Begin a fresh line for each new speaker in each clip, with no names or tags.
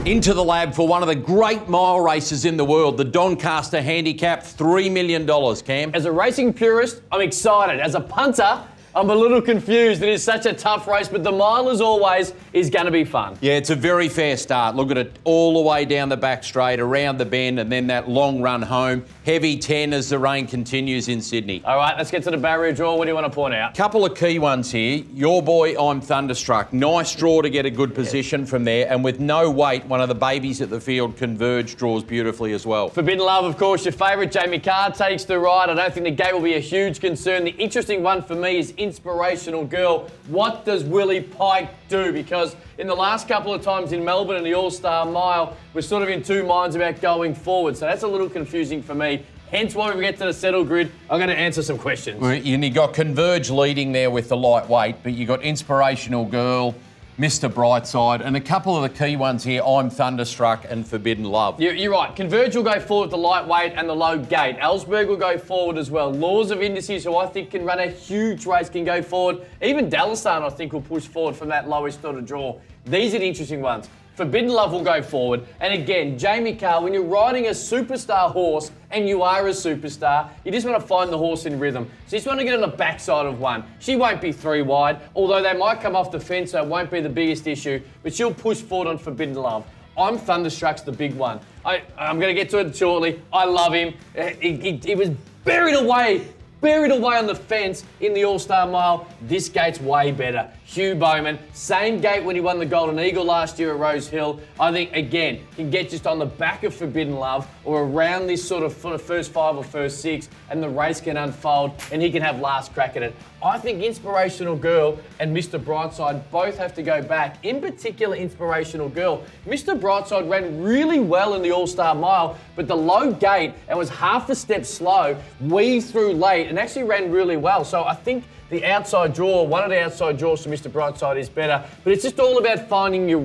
Into the lab for one of the great mile races in the world, the Doncaster Handicap, $3 million, Cam.
As a racing purist, I'm excited. As a punter, I'm a little confused. It is such a tough race, but the mile, as always, is going to be fun.
Yeah, it's a very fair start. Look at it all the way down the back straight, around the bend, and then that long run home. Heavy 10 as the rain continues in Sydney.
All right, let's get to the barrier draw. What do you want to point out?
Couple of key ones here. Your boy, I'm Thunderstruck. Nice draw to get a good position from there, and with no weight, one of the babies at the field, Converge, draws beautifully as well.
Forbidden Love, of course, your favourite. Jamie Carr takes the ride. I don't think the gate will be a huge concern. The interesting one for me is Inspirational Girl. What does Willie Pike do? Because in the last couple of times in Melbourne in the All-Star Mile, we're sort of in two minds about going forward. So that's a little confusing for me. Hence why when we get to the settle grid, I'm going to answer some questions.
And you got Converge leading there with the lightweight, but you got Inspirational Girl, Mr. Brightside, and a couple of the key ones here, I'm Thunderstruck and Forbidden Love.
You're right. Converge will go forward with the lightweight and the low gate. Ellsberg will go forward as well. Laws of Indices, who I think can run a huge race, can go forward. Even Dalistan, I think, will push forward from that lowest sort of draw. These are the interesting ones. Forbidden Love will go forward. And again, Jamie Carr, when you're riding a superstar horse, and you are a superstar, you just want to find the horse in rhythm. So you just want to get on the backside of one. She won't be three wide, although they might come off the fence, so it won't be the biggest issue, but she'll push forward on Forbidden Love. I'm Thunderstruck's the big one. I'm going to get to it shortly. I love him. He was buried away on the fence in the All-Star Mile. This gate's way better. Hugh Bowman, same gate when he won the Golden Eagle last year at Rose Hill. I think, again, can get just on the back of Forbidden Love or around this sort of first five or first six, and the race can unfold and he can have last crack at it. I think Inspirational Girl and Mr. Brightside both have to go back. In particular, Inspirational Girl. Mr. Brightside ran really well in the All-Star Mile, but the low gate and was half a step slow, weaved through late, and actually ran really well. So I think the outside draw, one of the outside draws for Mr. Brightside is better, but it's just all about finding your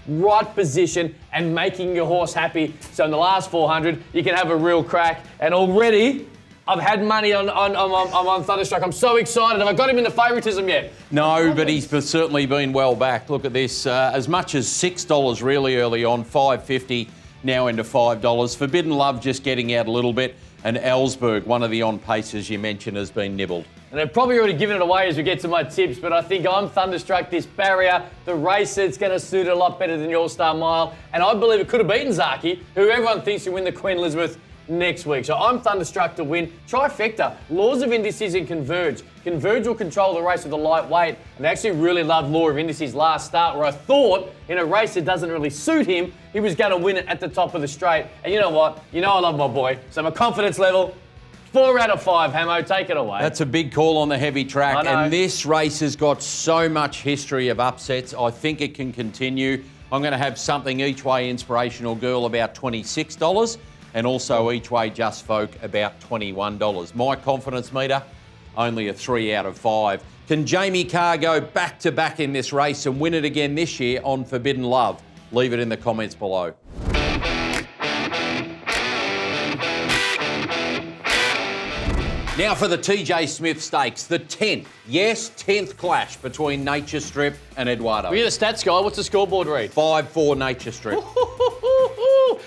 right position and making your horse happy. So in the last 400, you can have a real crack. And already, I've had money on Thunderstruck. I'm so excited. Have I got him in the favouritism yet?
No, but he's certainly been well back. Look at this. As much as $6 really early on, $5.50 now into $5. Forbidden Love just getting out a little bit. And Ellsberg, one of the on-paces you mentioned, has been nibbled.
And they've probably already given it away as we get to my tips, but I think I'm Thunderstruck, this barrier. The race it's going to suit it a lot better than the All-Star Mile. And I believe it could have beaten Zaki, who everyone thinks will win the Queen Elizabeth next week. So I'm Thunderstruck to win. Trifecta, Laws of Indices and Converge. Converge will control the race with the lightweight. And I actually really loved Law of Indices last start, where I thought in a race that doesn't really suit him, he was going to win it at the top of the straight. And you know what? You know I love my boy. So my confidence level, 4 out of 5, Hamo, take it away.
That's a big call on the heavy track. And this race has got so much history of upsets. I think it can continue. I'm going to have something each way Inspirational Girl about $26 and also each way Just Folk about $21. My confidence meter, only a 3 out of 5. Can Jamie Carr go back-to-back in this race and win it again this year on Forbidden Love? Leave it in the comments below. Now for the TJ Smith Stakes, the 10th, yes, 10th clash between Nature Strip and Eduardo.
Well, you're the stats guy. What's the scoreboard read?
5-4 Nature Strip.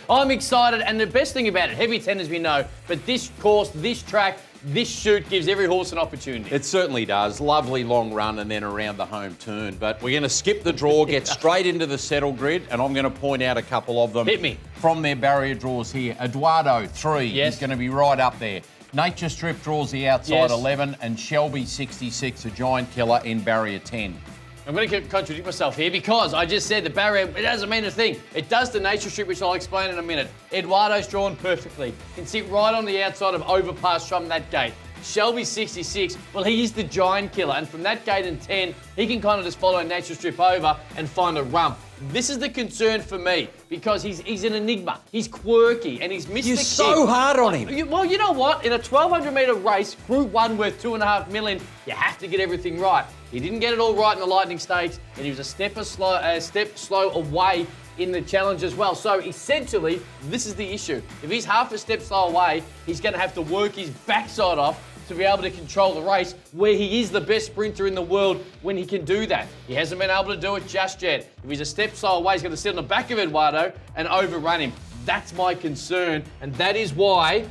I'm excited, and the best thing about it, heavy 10 as we know, but this course, this track, this shoot gives every horse an opportunity.
It certainly does. Lovely long run and then around the home turn. But we're going to skip the draw, get straight into the settle grid, and I'm going to point out a couple of them.
Hit me.
From their barrier draws here. Eduardo, 3.
Yes.
He's going to be right up there. Nature Strip draws the outside 11, and Shelby 66, a giant killer in barrier 10.
I'm going to contradict myself here because I just said the barrier, it doesn't mean a thing. It does the Nature Strip, which I'll explain in a minute. Eduardo's drawn perfectly. Can sit right on the outside of overpass from that gate. Shelby 66, well, he is the giant killer. And from that gate in 10, he can kind of just follow Nature Strip over and find a rump. This is the concern for me because he's an enigma. He's quirky and he's missed the kick.
You're so hard on him.
Well, you know what? In a 1,200 metre race, Group 1 worth $2.5 million, you have to get everything right. He didn't get it all right in the Lightning Stakes, and he was a step slow away in the challenge as well. So essentially, this is the issue. If he's half a step slow away, he's going to have to work his backside off to be able to control the race where he is the best sprinter in the world when he can do that. He hasn't been able to do it just yet. If he's a step style away, he's going to sit on the back of Eduardo and overrun him. That's my concern, and that is why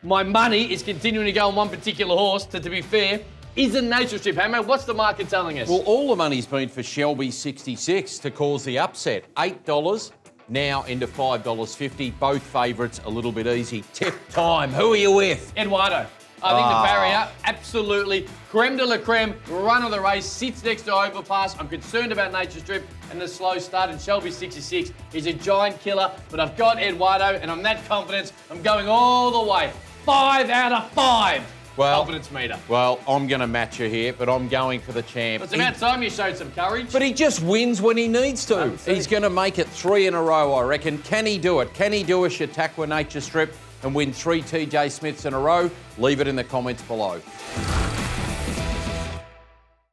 my money is continuing to go on one particular horse, to be fair, isn't Nature Strip. Hey, mate, what's the market telling us?
Well, all the money's been for Shelby 66 to cause the upset. $8 now into $5.50. Both favourites a little bit easy. Tip time. Who are you with?
Eduardo. I think the barrier, absolutely creme de la creme, run of the race, sits next to Overpass. I'm concerned about Nature Strip and the slow start, and Shelby 66 is a giant killer, but I've got Eduardo, and I'm that confident. I'm going all the way. 5 out of 5. Confidence meter.
Well, I'm going to match you here, but I'm going for the champ.
It's about time you showed some courage.
But he just wins when he needs to. He's going to make it 3 in a row, I reckon. Can he do it? Can he do a Chautauqua Nature Strip and win 3 TJ Smiths in a row? Leave it in the comments below.